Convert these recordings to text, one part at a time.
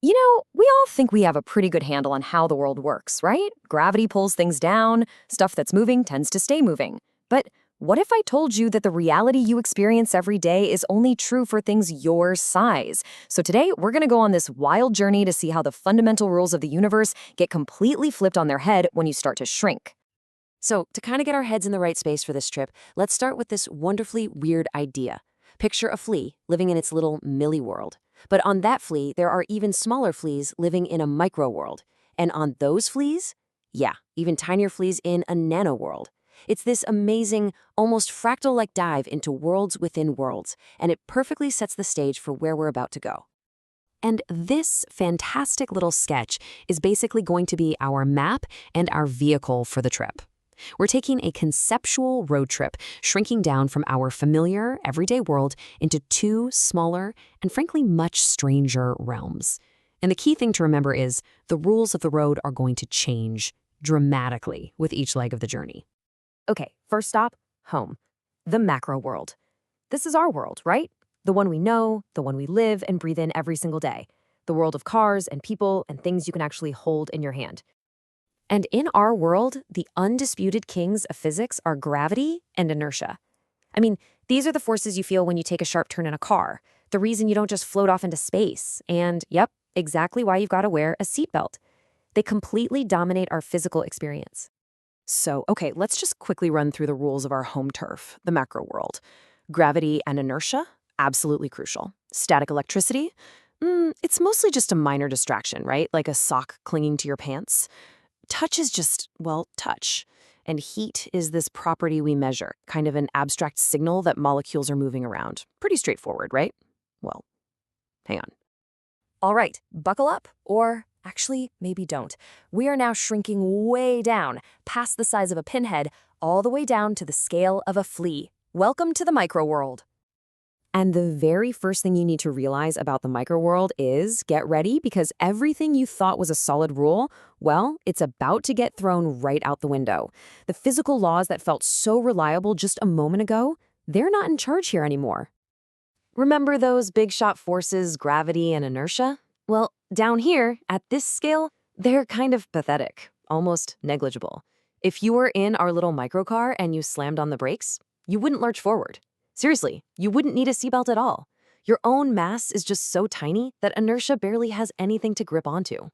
We all think we have a pretty good handle on how the world works, right? Gravity pulls things down, stuff that's moving tends to stay moving. But what if I told you that the reality you experience every day is only true for things your size? So today, we're going to go on this wild journey to see how the fundamental rules of the universe get completely flipped on their head when you start to shrink. So, to kind of get our heads in the right space for this trip, let's start with this wonderfully weird idea. Picture a flea living in its little milliworld. But on that flea, there are even smaller fleas living in a microworld. And on those fleas, yeah, even tinier fleas in a nanoworld. It's this amazing, almost fractal-like dive into worlds within worlds, and it perfectly sets the stage for where we're about to go. And this fantastic little sketch is basically going to be our map and our vehicle for the trip. We're taking a conceptual road trip, shrinking down from our familiar, everyday world into two smaller and frankly much stranger realms. And the key thing to remember is the rules of the road are going to change dramatically with each leg of the journey. Okay, first stop, home. The macro world. This is our world, right? The one we know, the one we live and breathe in every single day. The world of cars and people and things you can actually hold in your hand. And in our world, the undisputed kings of physics are gravity and inertia. I mean, these are the forces you feel when you take a sharp turn in a car, the reason you don't just float off into space, and yep, exactly why you've got to wear a seatbelt. They completely dominate our physical experience. So, okay, let's just quickly run through the rules of our home turf, the macro world. Gravity and inertia, absolutely crucial. Static electricity, it's mostly just a minor distraction, right? Like a sock clinging to your pants. Touch is just, well, touch. And heat is this property we measure, kind of an abstract signal that molecules are moving around. Pretty straightforward, right? Well, hang on. All right, buckle up, or actually, maybe don't. We are now shrinking way down, past the size of a pinhead, all the way down to the scale of a flea. Welcome to the microworld. And the very first thing you need to realize about the microworld is, get ready, because everything you thought was a solid rule, well, it's about to get thrown right out the window. The physical laws that felt so reliable just a moment ago, they're not in charge here anymore. Remember those big shot forces, gravity and inertia? Well, down here, at this scale, they're kind of pathetic, almost negligible. If you were in our little microcar and you slammed on the brakes, you wouldn't lurch forward. Seriously, you wouldn't need a seatbelt at all. Your own mass is just so tiny that inertia barely has anything to grip onto.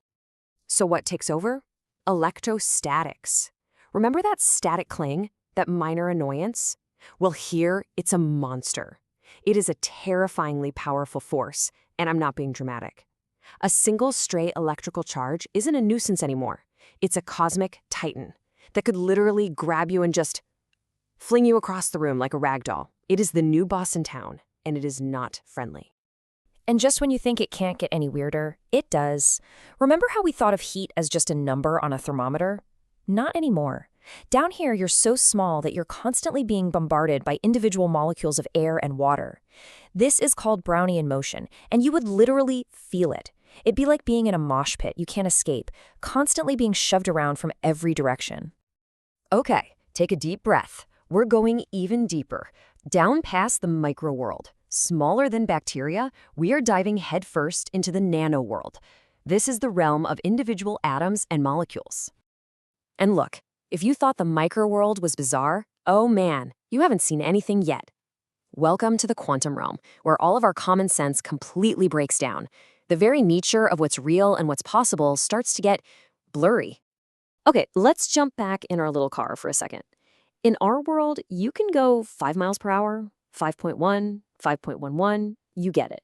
So what takes over? Electrostatics. Remember that static cling, that minor annoyance? Well, here, it's a monster. It is a terrifyingly powerful force, and I'm not being dramatic. A single stray electrical charge isn't a nuisance anymore. It's a cosmic titan that could literally grab you and just fling you across the room like a rag doll. It is the new boss in town, and it is not friendly. And just when you think it can't get any weirder, it does. Remember how we thought of heat as just a number on a thermometer? Not anymore. Down here, you're so small that you're constantly being bombarded by individual molecules of air and water. This is called Brownian motion, and you would literally feel it. It'd be like being in a mosh pit you can't escape, constantly being shoved around from every direction. Okay, take a deep breath. We're going even deeper. Down past the microworld, smaller than bacteria, we are diving headfirst into the nanoworld. This is the realm of individual atoms and molecules. And look, if you thought the microworld was bizarre, oh man, you haven't seen anything yet. Welcome to the quantum realm, where all of our common sense completely breaks down. The very nature of what's real and what's possible starts to get blurry. Okay, let's jump back in our little car for a second. In our world, you can go 5 miles per hour, 5.1, 5.11, you get it.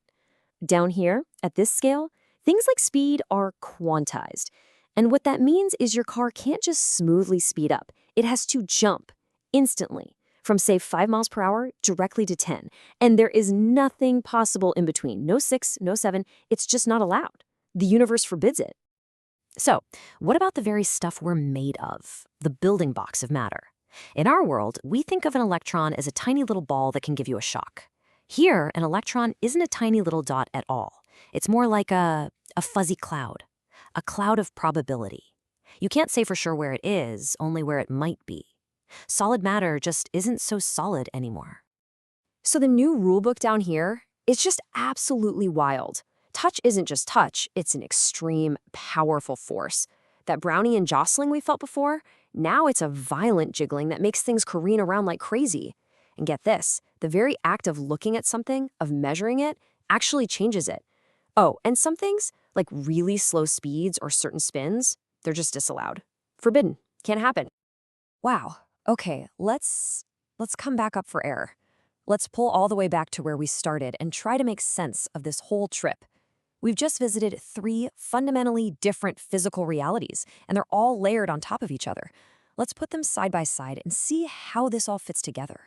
Down here, at this scale, things like speed are quantized. And what that means is your car can't just smoothly speed up. It has to jump instantly from, say, 5 miles per hour directly to 10. And there is nothing possible in between. No 6, no 7. It's just not allowed. The universe forbids it. So, what about the very stuff we're made of, the building blocks of matter? In our world, we think of an electron as a tiny little ball that can give you a shock. Here, an electron isn't a tiny little dot at all. It's more like a fuzzy cloud, a cloud of probability. You can't say for sure where it is, only where it might be. Solid matter just isn't so solid anymore. So the new rulebook down here is just absolutely wild. touch isn't just touch, it's an extreme, powerful force. That Brownian jostling we felt before, now it's a violent jiggling that makes things careen around like crazy. And get this, the very act of looking at something, of measuring it, actually changes it. Oh, and some things, like really slow speeds or certain spins, they're just disallowed. Forbidden. Can't happen. Wow. Okay, let's come back up for air. Let's pull all the way back to where we started and try to make sense of this whole trip. We've just visited 3 fundamentally different physical realities, and they're all layered on top of each other. Let's put them side by side and see how this all fits together.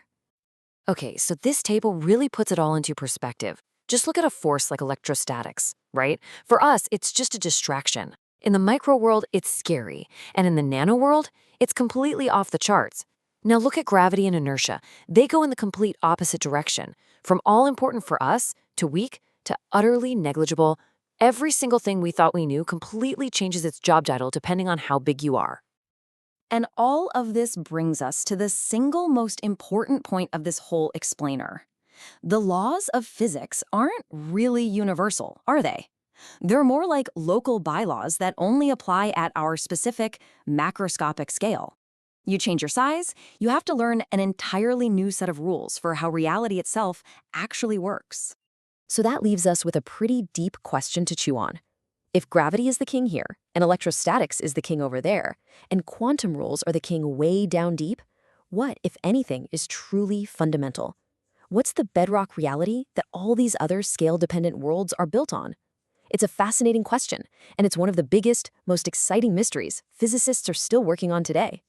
Okay, so this table really puts it all into perspective. Just look at a force like electrostatics, right? For us, it's just a distraction. In the microworld, it's scary. And in the nanoworld, it's completely off the charts. Now look at gravity and inertia. They go in the complete opposite direction. From all important for us, to weak, to utterly negligible, every single thing we thought we knew completely changes its job title depending on how big you are. And all of this brings us to the single most important point of this whole explainer. The laws of physics aren't really universal, are they? They're more like local bylaws that only apply at our specific macroscopic scale. You change your size, you have to learn an entirely new set of rules for how reality itself actually works. So that leaves us with a pretty deep question to chew on. If gravity is the king here, and electrostatics is the king over there, and quantum rules are the king way down deep, what, if anything, is truly fundamental? What's the bedrock reality that all these other scale-dependent worlds are built on? It's a fascinating question, and it's one of the biggest, most exciting mysteries physicists are still working on today.